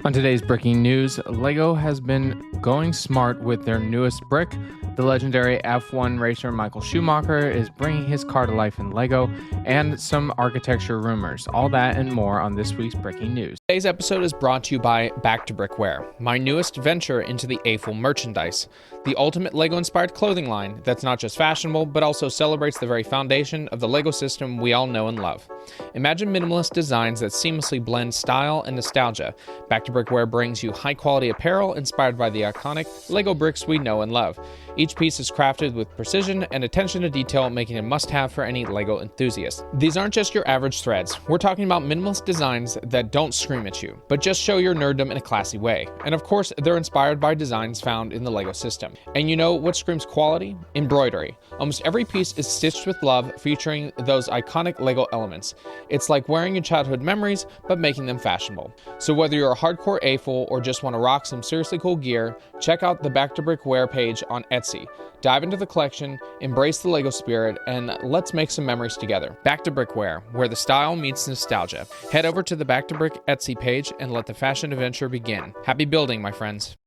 On today's breaking news, LEGO has been going smart with their newest brick. The legendary F1 racer Michael Schumacher is bringing his car to life in LEGO, and some architecture rumors. All that and more on this week's breaking news. Today's episode is brought to you by Back-to-Brick, my newest venture into the A-Full merchandise, the ultimate LEGO-inspired clothing line that's not just fashionable, but also celebrates the very foundation of the LEGO system we all know and love. Imagine minimalist designs that seamlessly blend style and nostalgia. Back-to-Brick brings you high-quality apparel inspired by the iconic LEGO bricks we know and love. Each piece is crafted with precision and attention to detail, making it a must-have for any LEGO enthusiast. These aren't just your average threads. We're talking about minimalist designs that don't scream at you, but just show your nerddom in a classy way. And of course, they're inspired by designs found in the LEGO system. And you know what screams quality? Embroidery. Almost every piece is stitched with love, featuring those iconic LEGO elements. It's like wearing your childhood memories, but making them fashionable. So whether you're a hardcore A-Full or just want to rock some seriously cool gear, check out the Back-to-Brick page on Etsy. Dive into the collection, embrace the LEGO spirit, and let's make some memories together. Back-to-Brick where the style meets nostalgia. Head over to the Back-to-Brick Etsy page and let the fashion adventure begin. Happy building, my friends.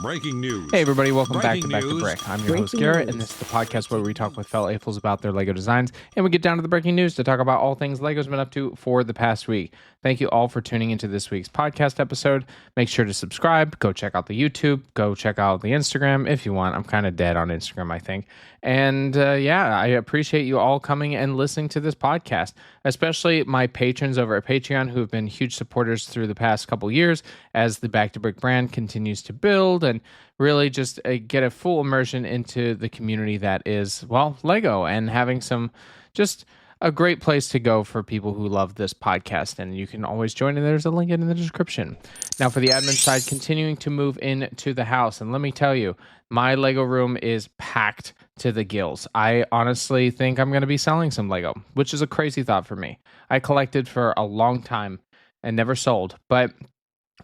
Breaking news. Hey everybody, welcome back to Breaking Back to news. Brick. I'm your host Garrett, and this is the podcast where we talk with fellow A-Fulls about their LEGO designs, and we get down to the breaking news to talk about all things LEGO's been up to for the past week. Thank you all for tuning into this week's podcast episode. Make sure to subscribe, go check out the YouTube, go check out the Instagram if you want. I'm kind of dead on Instagram, I think. And I appreciate you all coming and listening to this podcast, especially my patrons over at Patreon who have been huge supporters through the past couple years as the Back-to-Brick brand continues to build and really just get a full immersion into the community that is, well, LEGO, and having some just a great place to go for people who love this podcast. And you can always join, and there's a link in the description. Now for the admin side, continuing to move into the house. And let me tell you, my LEGO room is packed to the gills. I honestly think I'm going to be selling some LEGO, which is a crazy thought for me. I collected for a long time and never sold, but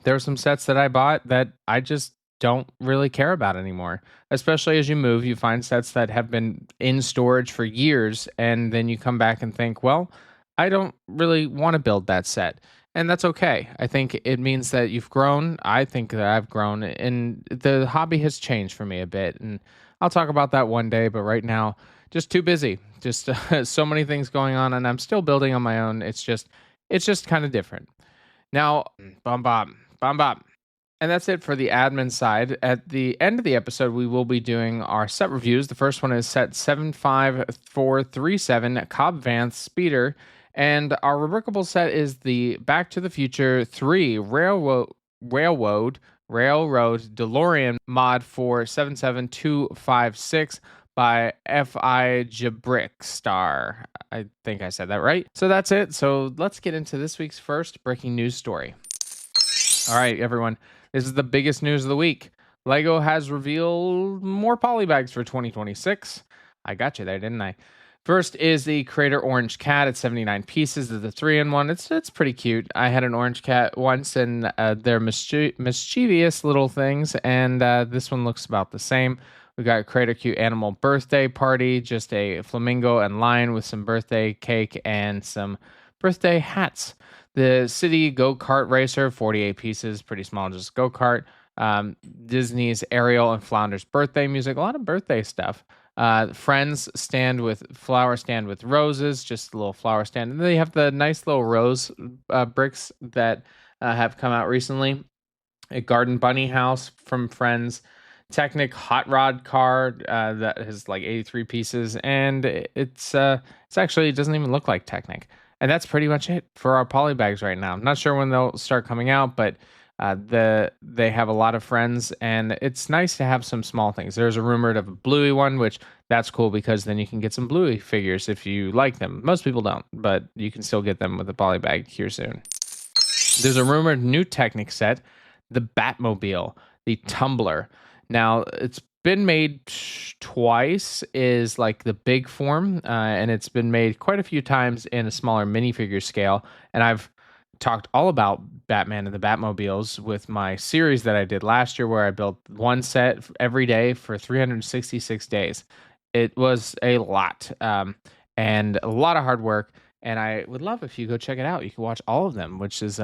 there are some sets that I bought that I just don't really care about anymore. Especially as you move, you find sets that have been in storage for years, and then you come back and think, well, I don't really want to build that set. And that's okay. I think it means that you've grown. I think that I've grown, and the hobby has changed for me a bit. And I'll talk about that one day, but right now, just too busy. Just so many things going on, and I'm still building on my own. It's just kind of different. Now, bum bum. And that's it for the admin side. At the end of the episode, we will be doing our set reviews. The first one is set 75437 Cobb Vanth Speeder. And our rebrickable set is the Back to the Future 3 Railroad DeLorean mod for 77256 by F.I. Jabrickstar. I think I said that right. So that's it. So let's get into this week's first breaking news story. All right, everyone. This is the biggest news of the week. LEGO has revealed more Polybags for 2026. I got you there, didn't I? First is the Creator Orange Cat at 79 pieces of the 3-in-1. It's pretty cute. I had an orange cat once, and they're mischievous little things, and this one looks about the same. We got Creator Cute Animal Birthday Party, just a flamingo and lion with some birthday cake and some birthday hats. The City Go-Kart Racer, 48 pieces, pretty small, just go-kart. Disney's Ariel and Flounder's birthday music, a lot of birthday stuff. Friends flower stand with roses, just a little flower stand. And they have the nice little rose bricks that have come out recently. A Garden Bunny house from Friends. Technic hot rod car that has like 83 pieces, and it's actually, it doesn't even look like Technic. And that's pretty much it for our Polybags right now. I'm not sure when they'll start coming out, but they have a lot of Friends, and it's nice to have some small things. There's a rumored of a Bluey one, which that's cool because then you can get some Bluey figures if you like them. Most people don't, but you can still get them with a Polybag here soon. There's a rumored new Technic set, the Batmobile, the Tumbler. Now, it's been made twice, is like the big form, and it's been made quite a few times in a smaller minifigure scale. And I've talked all about Batman and the Batmobiles with my series that I did last year, where I built one set every day for 366 days. It was a lot. and a lot of hard work. And I would love if you go check it out. You can watch all of them, which is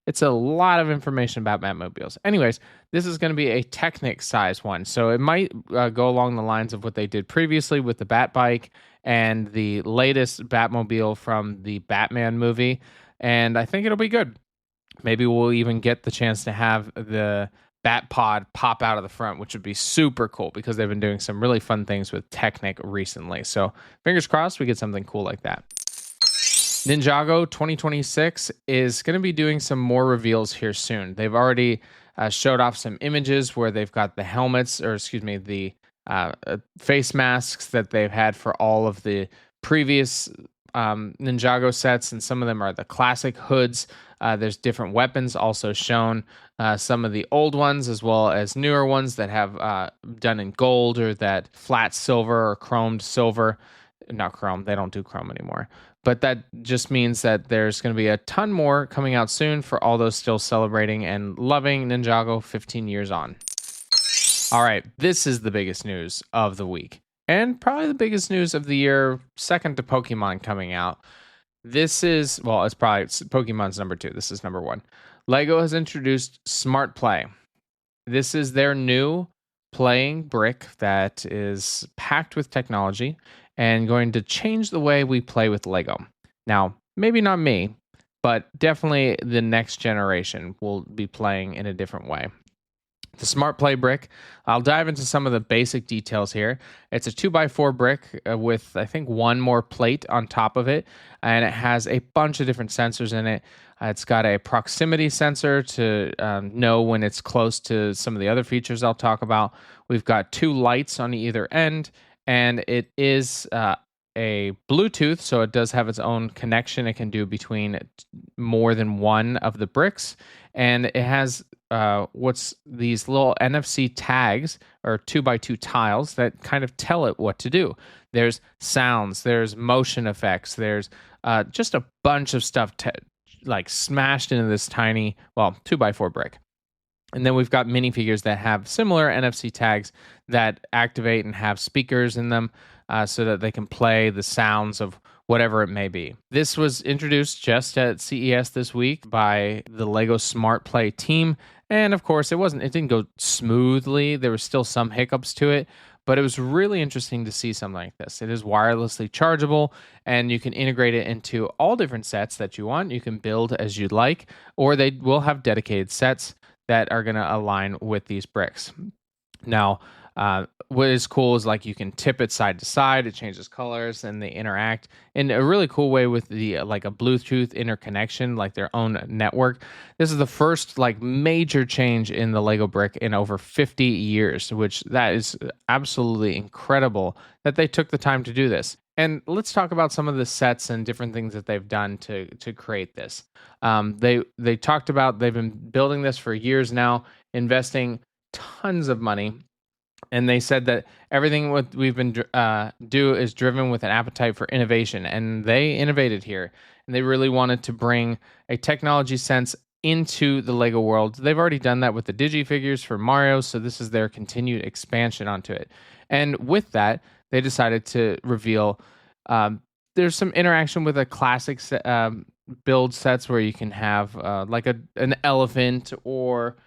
it's a lot of information about Batmobiles. Anyways, this is going to be a Technic size one, so it might go along the lines of what they did previously with the Bat Bike and the latest Batmobile from the Batman movie. And I think it'll be good. Maybe we'll even get the chance to have the Bat Pod pop out of the front, which would be super cool because they've been doing some really fun things with Technic recently. So fingers crossed we get something cool like that. Ninjago 2026 is going to be doing some more reveals here soon. They've already showed off some images where they've got the helmets, or excuse me, the face masks that they've had for all of the previous Ninjago sets, and some of them are the classic hoods. There's different weapons also shown, some of the old ones as well as newer ones that have done in gold or that flat silver or chromed silver. Not chrome, they don't do chrome anymore. But that just means that there's going to be a ton more coming out soon for all those still celebrating and loving Ninjago 15 years on. All right, this is the biggest news of the week, and probably the biggest news of the year, second to Pokemon coming out. This is, well, it's Pokemon's number 2. This is number 1. Lego has introduced Smart Play. This is their new playing brick that is packed with technology and going to change the way we play with Lego. Now, maybe not me, but definitely the next generation will be playing in a different way. The Smart Play brick, I'll dive into some of the basic details here. It's a 2x4 brick with, I think, one more plate on top of it, and it has a bunch of different sensors in it. It's got a proximity sensor to know when it's close to some of the other features I'll talk about. We've got 2 lights on either end, and it is a Bluetooth, so it does have its own connection it can do between more than one of the bricks, and it has what's these little NFC tags or 2x2 tiles that kind of tell it what to do. There's sounds, there's motion effects, there's just a bunch of stuff like smashed into this tiny, 2x4 brick. And then we've got minifigures that have similar NFC tags that activate and have speakers in them so that they can play the sounds of whatever it may be. This was introduced just at CES this week by the Lego Smart Play team. And of course, it didn't go smoothly. There was still some hiccups to it, but it was really interesting to see something like this. It is wirelessly chargeable, and you can integrate it into all different sets that you want. You can build as you'd like, or they will have dedicated sets that are going to align with these bricks. Now, what is cool is like you can tip it side to side, it changes colors, and they interact in a really cool way with the like a Bluetooth interconnection, like their own network. This is the first like major change in the Lego brick in over 50 years, which that is absolutely incredible that they took the time to do this. And let's talk about some of the sets and different things that they've done to create this. They talked about they've been building this for years now, investing tons of money. And they said that everything what we've been do is driven with an appetite for innovation, and they innovated here, and they really wanted to bring a technology sense into the Lego world. They've already done that with the digifigures for Mario, so this is their continued expansion onto it. And with that, they decided to reveal there's some interaction with a classic build sets where you can have like an elephant or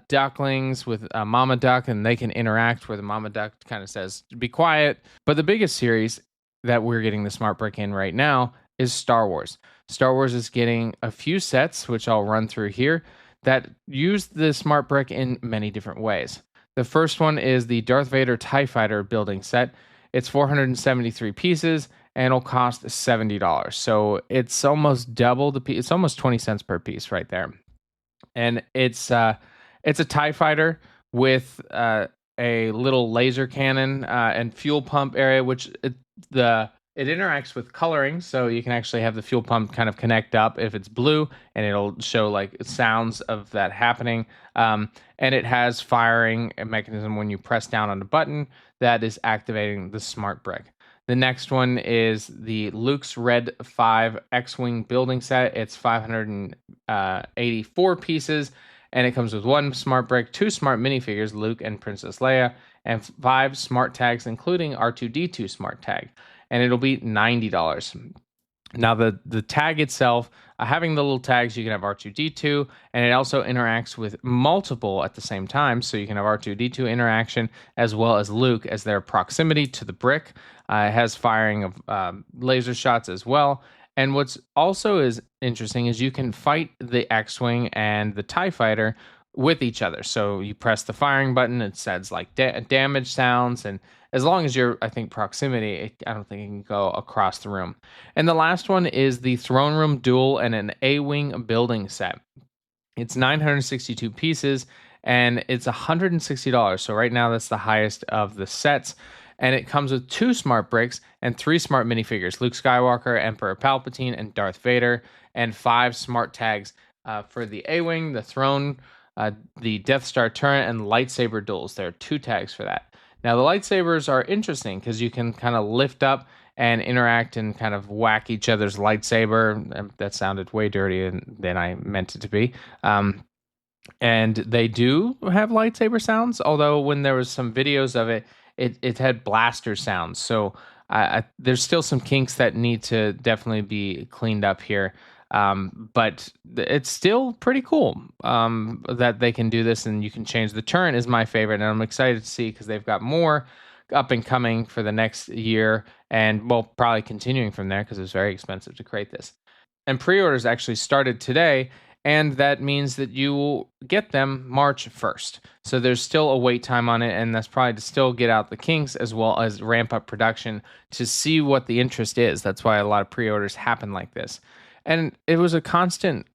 ducklings with a mama duck, and they can interact where the mama duck kind of says, be quiet. But the biggest series that we're getting the Smart Brick in right now is Star Wars. Star Wars is getting a few sets, which I'll run through here, that use the Smart Brick in many different ways. The first one is the Darth Vader TIE Fighter building set. It's 473 pieces, and it'll cost $70. So it's almost double the piece. It's almost 20 cents per piece right there. And it's a TIE Fighter with a little laser cannon and fuel pump area, which it interacts with coloring, so you can actually have the fuel pump kind of connect up if it's blue, and it'll show like sounds of that happening. And it has firing mechanism when you press down on the button that is activating the Smart Brick. The next one is the Luke's Red 5 X-Wing building set. It's 584 pieces, and it comes with 1 Smart Brick, 2 Smart minifigures, Luke and Princess Leia, and 5 Smart Tags, including R2-D2 Smart Tag. and it'll be $90. Now, the tag itself, having the little tags, you can have R2D2, and it also interacts with multiple at the same time. So you can have R2D2 interaction as well as Luke as their proximity to the brick. It has firing of laser shots as well. And what's also is interesting is you can fight the X-Wing and the TIE Fighter with each other. So you press the firing button, it says like damage sounds, and as long as you're, I think, proximity, I don't think it can go across the room. And the last one is the Throne Room Duel and an A-Wing building set. It's 962 pieces, and it's $160. So right now, that's the highest of the sets. And it comes with 2 smart bricks and 3 smart minifigures: Luke Skywalker, Emperor Palpatine, and Darth Vader, and 5 smart tags for the A-Wing, the throne, the Death Star turret, and lightsaber duels. There are 2 tags for that. Now, the lightsabers are interesting because you can kind of lift up and interact and kind of whack each other's lightsaber. That sounded way dirtier than I meant it to be. And they do have lightsaber sounds, although when there was some videos of it, it had blaster sounds. So there's still some kinks that need to definitely be cleaned up here. But it's still pretty cool that they can do this, and you can change. The turret is my favorite, and I'm excited to see because they've got more up and coming for the next year, and well, probably continuing from there because it's very expensive to create this. And pre-orders actually started today, and that means that you will get them March 1st. So there's still a wait time on it, and that's probably to still get out the kinks as well as ramp up production to see what the interest is. That's why a lot of pre-orders happen like this. And it was a constant,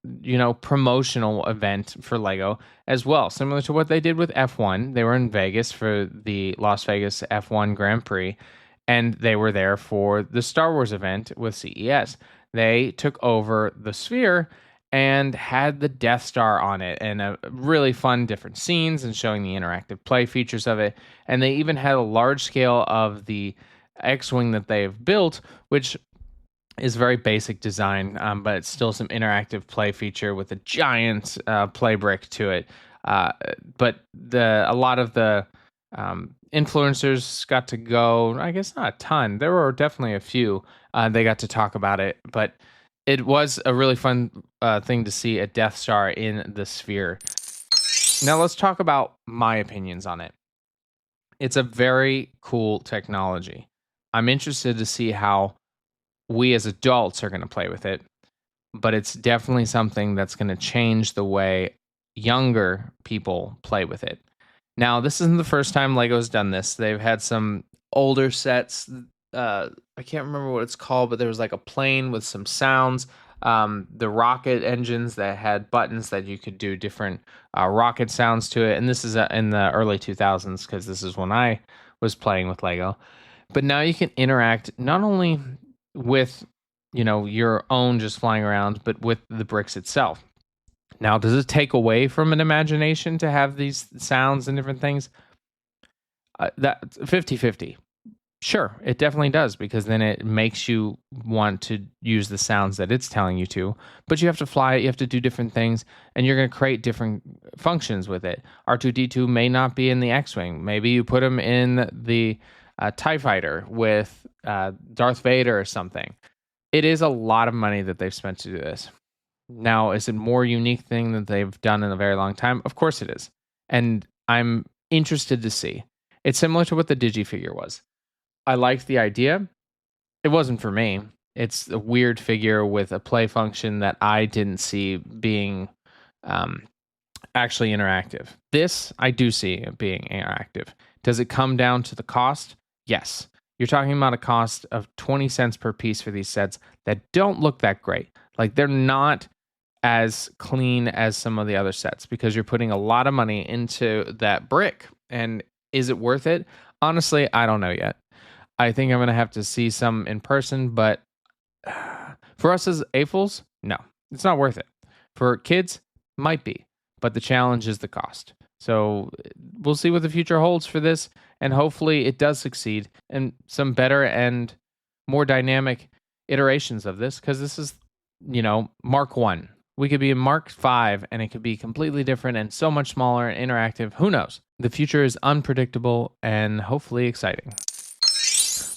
promotional event for Lego as well, similar to what they did with F1. They were in Vegas for the Las Vegas F1 Grand Prix, and they were there for the Star Wars event with CES. They took over the Sphere and had the Death Star on it, and a really fun different scenes and showing the interactive play features of it. And they even had a large scale of the X-Wing that they've built, which is very basic design, but it's still some interactive play feature with a giant play brick to it. But a lot of the influencers got to go. I guess not a ton. There were definitely a few. They got to talk about it, but it was a really fun thing to see a Death Star in the Sphere. Now let's talk about my opinions on it. It's a very cool technology. I'm interested to see how we as adults are going to play with it, but it's definitely something that's going to change the way younger people play with it. Now, this isn't the first time Lego's done this. They've had some older sets. I can't remember what it's called, but there was like a plane with some sounds. The rocket engines that had buttons that you could do different rocket sounds to it. And this is in the early 2000s because this is when I was playing with Lego. But now you can interact not only with your own just flying around, but with the bricks itself. Now, does it take away from an imagination to have these sounds and different things? That 50-50. Sure, it definitely does, because then it makes you want to use the sounds that it's telling you to. But you have to fly it, you have to do different things, and you're going to create different functions with it. R2-D2 may not be in the X-Wing. Maybe you put him in the TIE Fighter with Darth Vader or something. It is a lot of money that they've spent to do this. Now, is it a more unique thing that they've done in a very long time? Of course it is. And I'm interested to see. It's similar to what the Digifigure was. I liked the idea. It wasn't for me. It's a weird figure with a play function that I didn't see being actually interactive. This, I do see being interactive. Does it come down to the cost? Yes. You're talking about a cost of 20 cents per piece for these sets that don't look that great. Like, they're not as clean as some of the other sets because you're putting a lot of money into that brick. And is it worth it? Honestly, I don't know yet. I think I'm going to have to see some in person, but for us as AFOLs, no, it's not worth it. For kids, might be, but the challenge is the cost. So we'll see what the future holds for this, and hopefully it does succeed in some better and more dynamic iterations of this, because this is, Mark 1. We could be in Mark 5, and it could be completely different and so much smaller and interactive. Who knows? The future is unpredictable and hopefully exciting.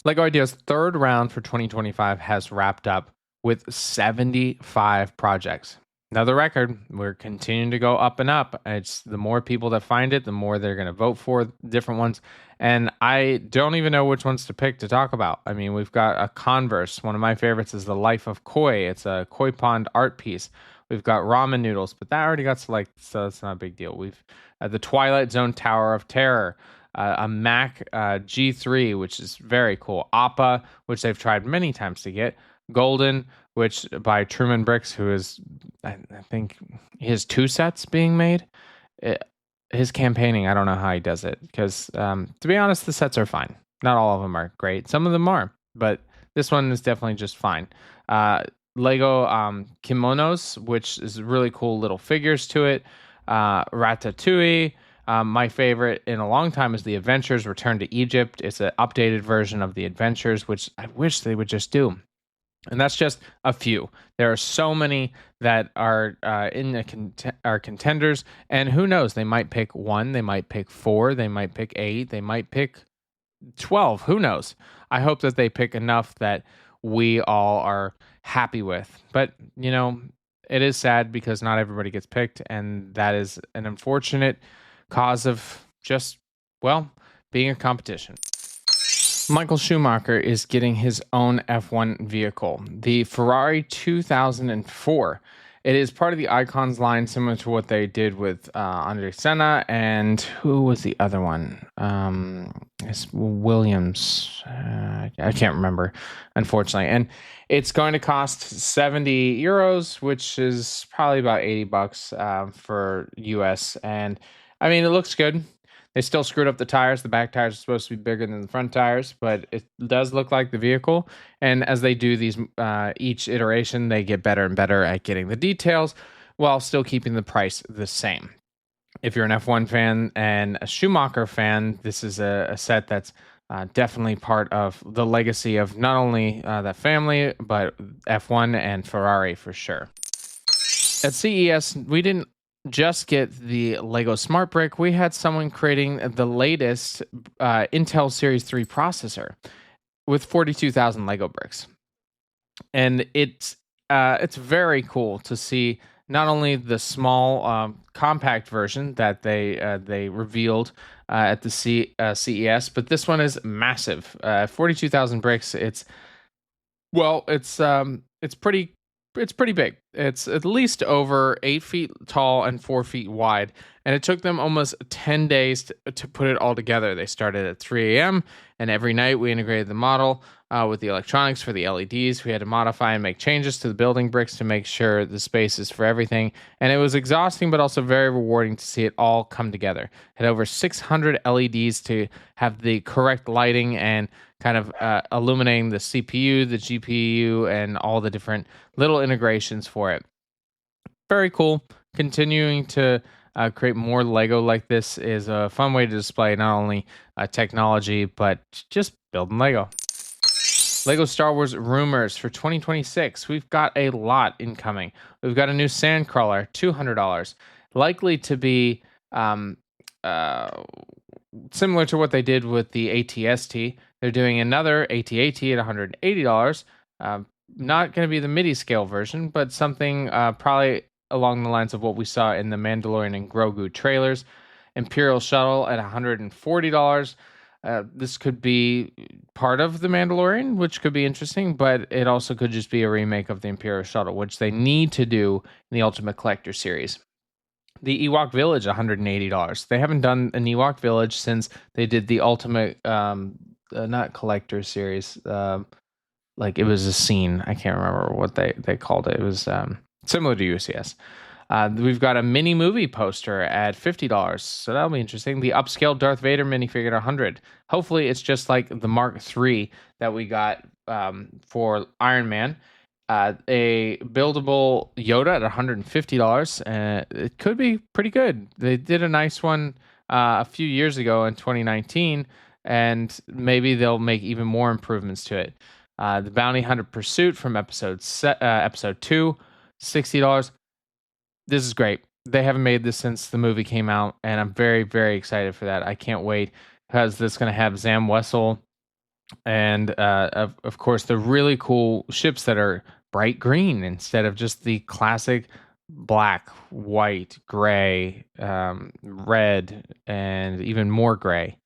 Lego Idea's third round for 2025 has wrapped up with 75 projects. Another record. We're continuing to go up and up. It's the more people that find it, the more they're going to vote for different ones. And I don't even know which ones to pick to talk about. I mean, we've got a Converse. One of my favorites is The Life of Koi. It's a koi pond art piece. We've got ramen noodles, but that already got selected, so it's not a big deal. We've the Twilight Zone Tower of Terror, a Mac G3, which is very cool. Appa, which they've tried many times to get. Golden, which by Truman Bricks, who is, I think, he has 2 sets being made. His campaigning, I don't know how he does it, because to be honest, the sets are fine. Not all of them are great. Some of them are, but this one is definitely just fine. Lego kimonos, which is really cool little figures to it. Ratatouille. My favorite in a long time is the Adventures Return to Egypt. It's an updated version of the Adventures, which I wish they would just do. And that's just a few. There are so many that are are contenders, and who knows? They might pick 1, they might pick 4, they might pick 8, they might pick 12. Who knows? I hope that they pick enough that we all are happy with. But it is sad because not everybody gets picked, and that is an unfortunate cause of just being a competition. Michael Schumacher is getting his own F1 vehicle, the Ferrari 2004. It is part of the Icons line, similar to what they did with Andre Senna, and who was the other one? It's Williams. I can't remember, unfortunately. And it's going to cost 70 euros, which is probably about $80 for US. And I mean, it looks good. They still screwed up the tires. The back tires are supposed to be bigger than the front tires, but it does look like the vehicle. And as they do these, each iteration, they get better and better at getting the details while still keeping the price the same. If you're an F1 fan and a Schumacher fan, this is a set that's definitely part of the legacy of not only that family, but F1 and Ferrari for sure. At CES, we didn't just get the Lego Smart Brick. We had someone creating the latest Intel Series 3 processor with 42,000 Lego bricks. And it's very cool to see not only the small compact version that they revealed at the CES, but this one is massive. 42,000 bricks. It's pretty big. It's at least over 8 feet tall and 4 feet wide. And it took them almost 10 days to put it all together. They started at 3 a.m. and every night we integrated the model with the electronics for the LEDs. We had to modify and make changes to the building bricks to make sure the space is for everything. And it was exhausting, but also very rewarding to see it all come together. Had over 600 LEDs to have the correct lighting and kind of illuminating the CPU, the GPU, and all the different little integrations for it. Very cool. Continuing to create more Lego like this is a fun way to display not only technology, but just building Lego. Lego Star Wars Rumors for 2026. We've got a lot incoming. We've got a new Sandcrawler, $200. Likely to be similar to what they did with the ATST. They're doing another AT-AT at $180. Not going to be the MIDI scale version, but something probably along the lines of what we saw in the Mandalorian and Grogu trailers. Imperial Shuttle at $140. This could be part of the Mandalorian, which could be interesting, but it also could just be a remake of the Imperial Shuttle, which they need to do in the Ultimate Collector series. The Ewok Village, $180. They haven't done an Ewok Village since they did the Ultimate, not Collector series. Like it was a scene. I can't remember what they called it. It was similar to UCS. We've got a mini movie poster at $50, so that'll be interesting. The upscale Darth Vader minifigure at $100. Hopefully, it's just like the Mark III that we got for Iron Man. A buildable Yoda at $150. It could be pretty good. They did a nice one a few years ago in 2019, and maybe they'll make even more improvements to it. The Bounty Hunter Pursuit from episode 2, $60. This is great. They haven't made this since the movie came out, and I'm very, very excited for that. I can't wait because this is going to have Zam Wessel And of course, the really cool ships that are bright green instead of just the classic black, white, gray, red, and even more gray.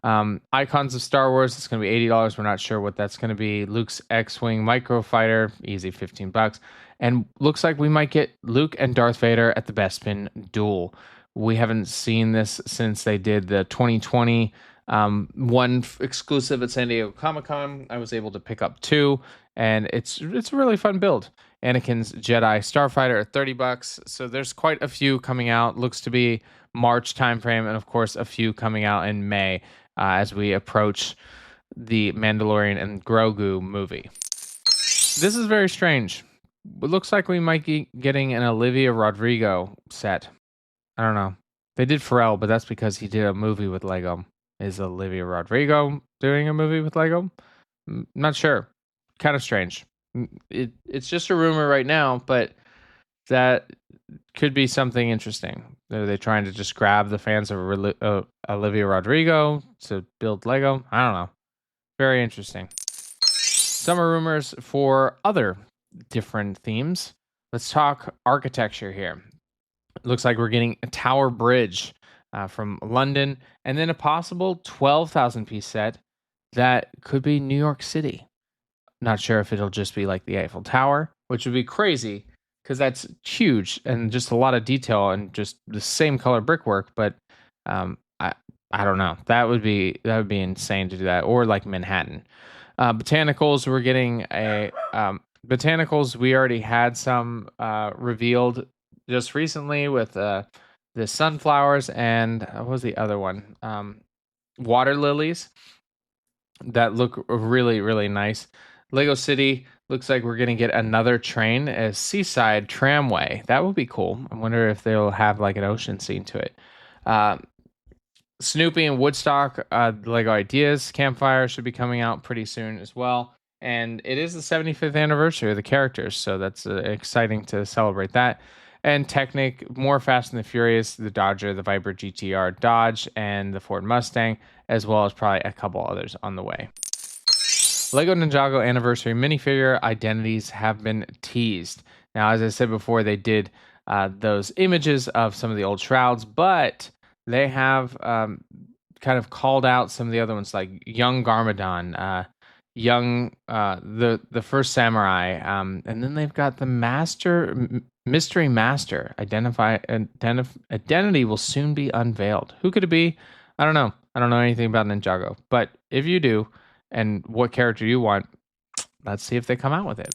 Icons of Star Wars, it's going to be $80. We're not sure what that's going to be. Luke's X-Wing Microfighter, easy $15. And looks like we might get Luke and Darth Vader at the Bespin duel. We haven't seen this since they did the 2020 one exclusive at San Diego Comic-Con. I was able to pick up two, and it's a really fun build. Anakin's Jedi Starfighter at $30. So there's quite a few coming out. Looks to be March timeframe, and of course a few coming out in May as we approach the Mandalorian and Grogu movie. This is very strange. It looks like we might be getting an Olivia Rodrigo set. I don't know. They did Pharrell, but that's because he did a movie with Lego. Is Olivia Rodrigo doing a movie with Lego? Not sure. Kind of strange. It's just a rumor right now, but that could be something interesting. Are they trying to just grab the fans of Olivia Rodrigo to build Lego? I don't know. Very interesting. Summer rumors for other different themes. Let's talk architecture here. It looks like we're getting a Tower Bridge from London, and then a possible 12,000 piece set that could be New York City. Not sure if it'll just be like the Eiffel Tower, which would be crazy because that's huge and just a lot of detail and just the same color brickwork. But I don't know. That would be insane to do that. Or like Manhattan. Botanicals, we're getting a botanicals. We already had some revealed just recently with the sunflowers and what was the other one? Water lilies that look really, really nice. Lego City looks like we're going to get another train, a seaside tramway. That would be cool. I wonder if they'll have like an ocean scene to it. Snoopy and Woodstock, Lego Ideas Campfire should be coming out pretty soon as well. And it is the 75th anniversary of the characters, so that's exciting to celebrate that. And Technic, more Fast and the Furious, the Dodger, the Viper GTR Dodge, and the Ford Mustang, as well as probably a couple others on the way. Lego Ninjago Anniversary minifigure identities have been teased. Now, as I said before, they did those images of some of the old shrouds, but they have kind of called out some of the other ones, like Young Garmadon, the First Samurai, and then they've got the Mystery Master. Identity will soon be unveiled. Who could it be? I don't know. I don't know anything about Ninjago, but if you do, and what character you want, let's see if they come out with it.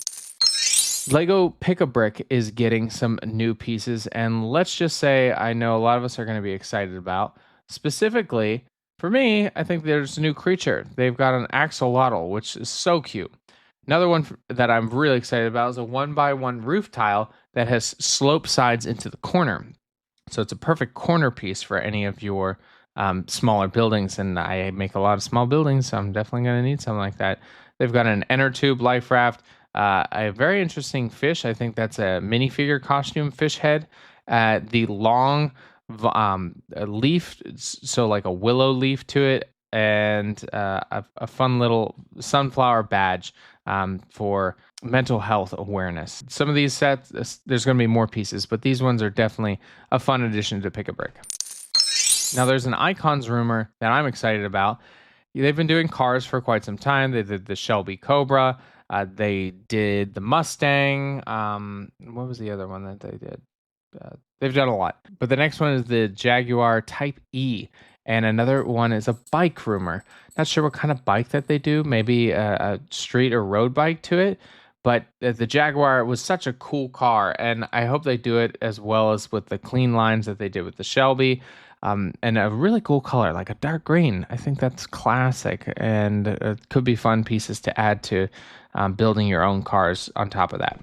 Lego Pick-a-Brick is getting some new pieces, and let's just say I know a lot of us are going to be excited about. Specifically, for me, I think there's a new creature. They've got an axolotl, which is so cute. Another one that I'm really excited about is a 1x1 roof tile that has slope sides into the corner. So it's a perfect corner piece for any of your smaller buildings, and I make a lot of small buildings, so I'm definitely going to need something like that. They've got an inner tube life raft, a very interesting fish. I think that's a minifigure costume fish head. The long leaf, so like a willow leaf to it, and a fun little sunflower badge for mental health awareness. Some of these sets, there's going to be more pieces, but these ones are definitely a fun addition to Pick-a-Brick. Now, there's an Icons rumor that I'm excited about. They've been doing cars for quite some time. They did the Shelby Cobra. They did the Mustang. What was the other one that they did? They've done a lot. But the next one is the Jaguar Type-E. And another one is a bike rumor. Not sure what kind of bike that they do. Maybe a street or road bike to it. But the Jaguar was such a cool car. And I hope they do it as well as with the clean lines that they did with the Shelby. And a really cool color, like a dark green. I think that's classic, and it could be fun pieces to add to building your own cars on top of that.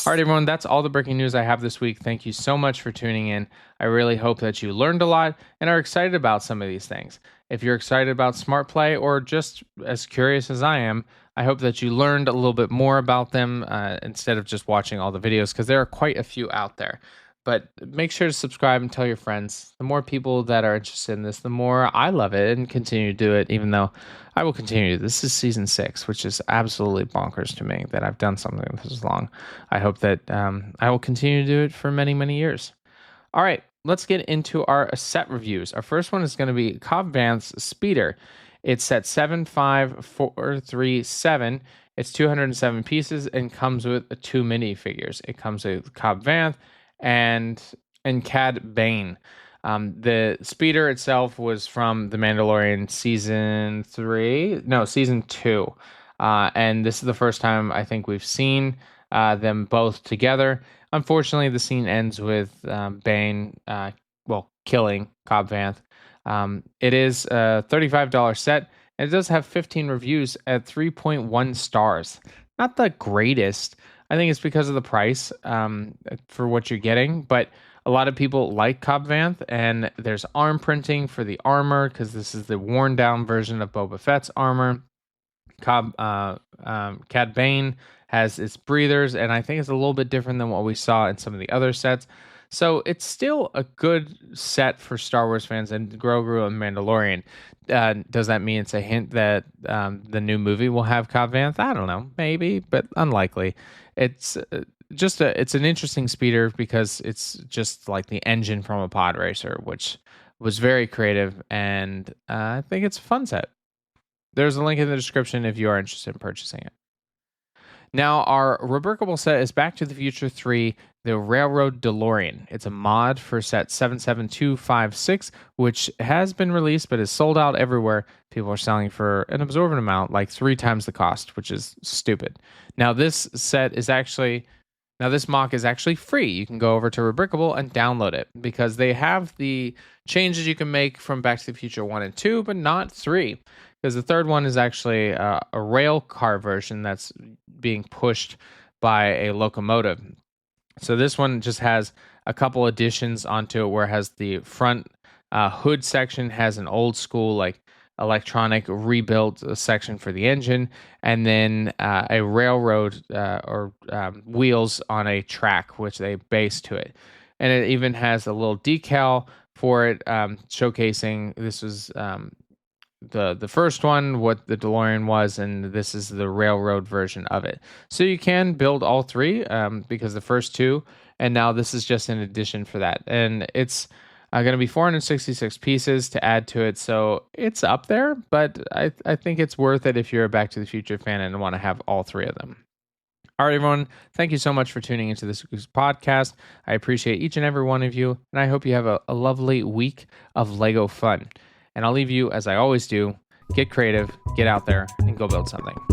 All right, everyone, that's all the breaking news I have this week. Thank you so much for tuning in. I really hope that you learned a lot and are excited about some of these things. If you're excited about Smart Play or just as curious as I am, I hope that you learned a little bit more about them instead of just watching all the videos, because there are quite a few out there. But make sure to subscribe and tell your friends. The more people that are interested in this, the more I love it and continue to do it, even though I will continue. This is season 6, which is absolutely bonkers to me that I've done something this long. I hope that I will continue to do it for many, many years. All right, let's get into our set reviews. Our first one is going to be Cobb Vanth's Speeder. It's set 75437. It's 207 pieces and comes with 2 minifigures. It comes with Cobb Vanth and Cad Bane. The speeder itself was from The Mandalorian season 2. And this is the first time I think we've seen them both together. Unfortunately, the scene ends with Bane, killing Cobb Vanth. It is a $35 set, and it does have 15 reviews at 3.1 stars. Not the greatest. I think it's because of the price for what you're getting, but a lot of people like Cobb Vanth, and there's arm printing for the armor because this is the worn down version of Boba Fett's armor. Cad Bane has its breathers, and I think it's a little bit different than what we saw in some of the other sets. So it's still a good set for Star Wars fans and Grogu and Mandalorian. Does that mean it's a hint that the new movie will have Cobb Vanth? I don't know, maybe, but unlikely. It's it's an interesting speeder because it's just like the engine from a pod racer, which was very creative, and I think it's a fun set. There's a link in the description if you are interested in purchasing it. Now, our reworkable set is Back to the Future 3, the Railroad DeLorean. It's a mod for set 77256, which has been released but is sold out everywhere. People are selling for an absorbent amount, like 3 times the cost, which is stupid. Now, this mock is actually free. You can go over to Rebrickable and download it because they have the changes you can make from Back to the Future 1 and 2, but not 3. Because the third one is actually a rail car version that's being pushed by a locomotive. So this one just has a couple additions onto it where it has the front hood section has an old school like electronic rebuilt section for the engine, and then a railroad wheels on a track which they base to it. And it even has a little decal for it showcasing this was the first one, what the DeLorean was, and this is the railroad version of it. So you can build all 3 because the first 2, and now this is just an addition for that. And it's going to be 466 pieces to add to it, so it's up there, but I think it's worth it if you're a Back to the Future fan and want to have all 3 of them. All right, everyone, thank you so much for tuning into this week's podcast. I appreciate each and every one of you, and I hope you have a lovely week of Lego fun. And I'll leave you, as I always do, get creative, get out there, and go build something.